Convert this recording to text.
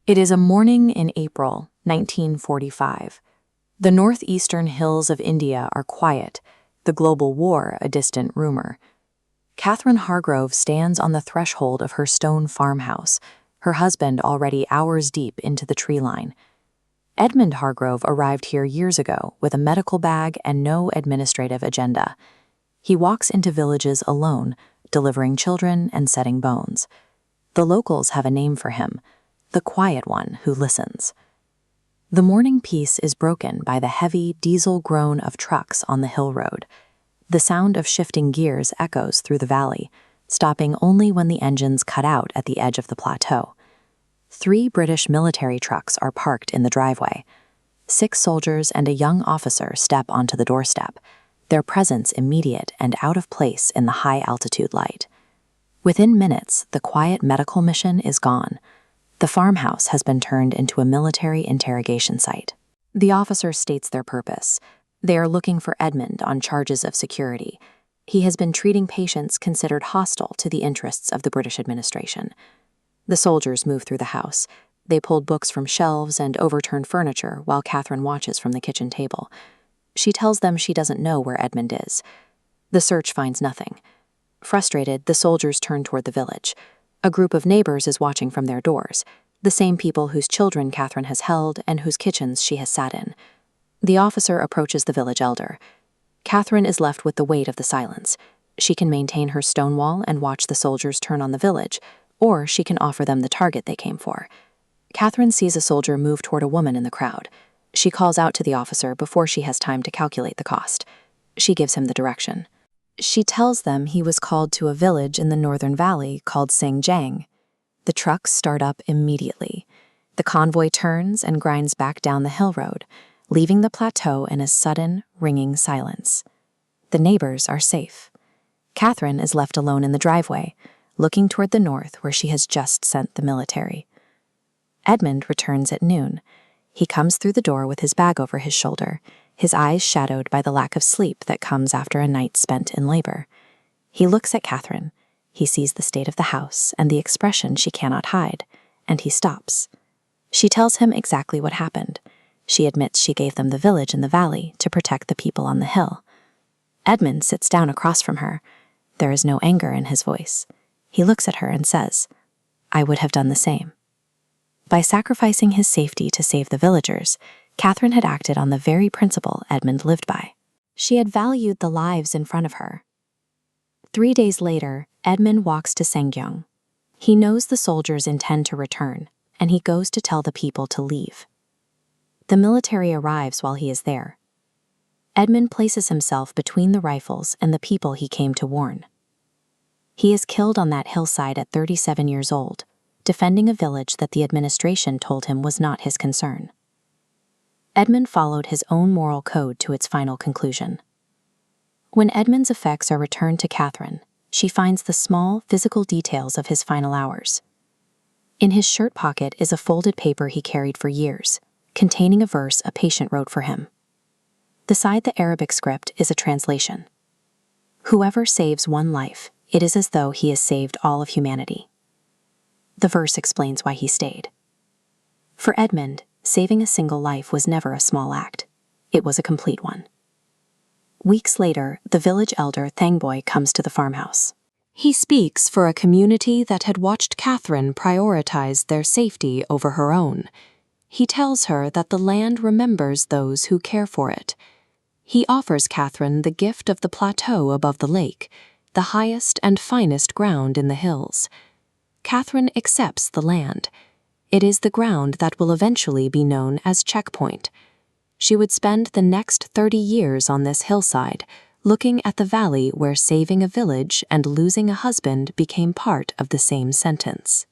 It is a morning in April 1945. The northeastern hills of India are quiet, the global war a distant rumor. Catherine Hargrove stands on the threshold of her stone farmhouse, her husband already hours deep into the tree line. Edmund Hargrove arrived here years ago with a medical bag and no administrative agenda. He walks into villages alone, delivering children and setting bones. The locals have a name for him, the quiet one who listens. The morning peace is broken by the heavy diesel groan of trucks on the hill road. The sound of shifting gears echoes through the valley, stopping only when the engines cut out at the edge of the plateau. 3 British military trucks are parked in the driveway. 6 soldiers and a young officer step onto the doorstep, their presence immediate and out of place in the high-altitude light. Within minutes, the quiet medical mission is gone. The farmhouse has been turned into a military interrogation site. The officers states their purpose. They are looking for Edmund on charges of security. He has been treating patients considered hostile to the interests of the British administration. The soldiers move through the house. They pulled books from shelves and overturned furniture while Catherine watches from the kitchen table. She tells them she doesn't know where Edmund is. The search finds nothing. Frustrated, the soldiers turn toward the village. A group of neighbors is watching from their doors, the same people whose children Catherine has held and whose kitchens she has sat in. The officer approaches the village elder. Catherine is left with the weight of the silence. She can maintain her stone wall and watch the soldiers turn on the village, or she can offer them the target they came for. Catherine sees a soldier move toward a woman in the crowd. She calls out to the officer before she has time to calculate the cost. She gives him the direction. She tells them he was called to a village in the northern valley called Thangboi. The trucks start up immediately. The convoy turns and grinds back down the hill road, leaving the plateau in a sudden, ringing silence. The neighbors are safe. Catherine is left alone in the driveway, looking toward the north where she has just sent the military. Edmund returns at noon. He comes through the door with his bag over his shoulder, his eyes shadowed by the lack of sleep that comes after a night spent in labor. He looks at Catherine. He sees the state of the house and the expression she cannot hide, and he stops. She tells him exactly what happened. She admits she gave them the village in the valley to protect the people on the hill. Edmund sits down across from her. There is no anger in his voice. He looks at her and says, "I would have done the same." By sacrificing his safety to save the villagers, Catherine had acted on the very principle Edmund lived by. She had valued the lives in front of her. 3 days later, Edmund walks to Thangboi. He knows the soldiers intend to return, and he goes to tell the people to leave. The military arrives while he is there. Edmund places himself between the rifles and the people he came to warn. He is killed on that hillside at 37 years old, defending a village that the administration told him was not his concern. Edmund followed his own moral code to its final conclusion. When Edmund's effects are returned to Catherine, she finds the small, physical details of his final hours. In his shirt pocket is a folded paper he carried for years, containing a verse a patient wrote for him. Beside the Arabic script is a translation. "Whoever saves one life, it is as though he has saved all of humanity." The verse explains why he stayed. For Edmund, saving a single life was never a small act. It was a complete one. Weeks later, the village elder Thangboi comes to the farmhouse. He speaks for a community that had watched Catherine prioritize their safety over her own. He tells her that the land remembers those who care for it. He offers Catherine the gift of the plateau above the lake, the highest and finest ground in the hills. Catherine accepts the land. It is the ground that will eventually be known as Checkpoint. She would spend the next 30 years on this hillside, looking at the valley where saving a village and losing a husband became part of the same sentence.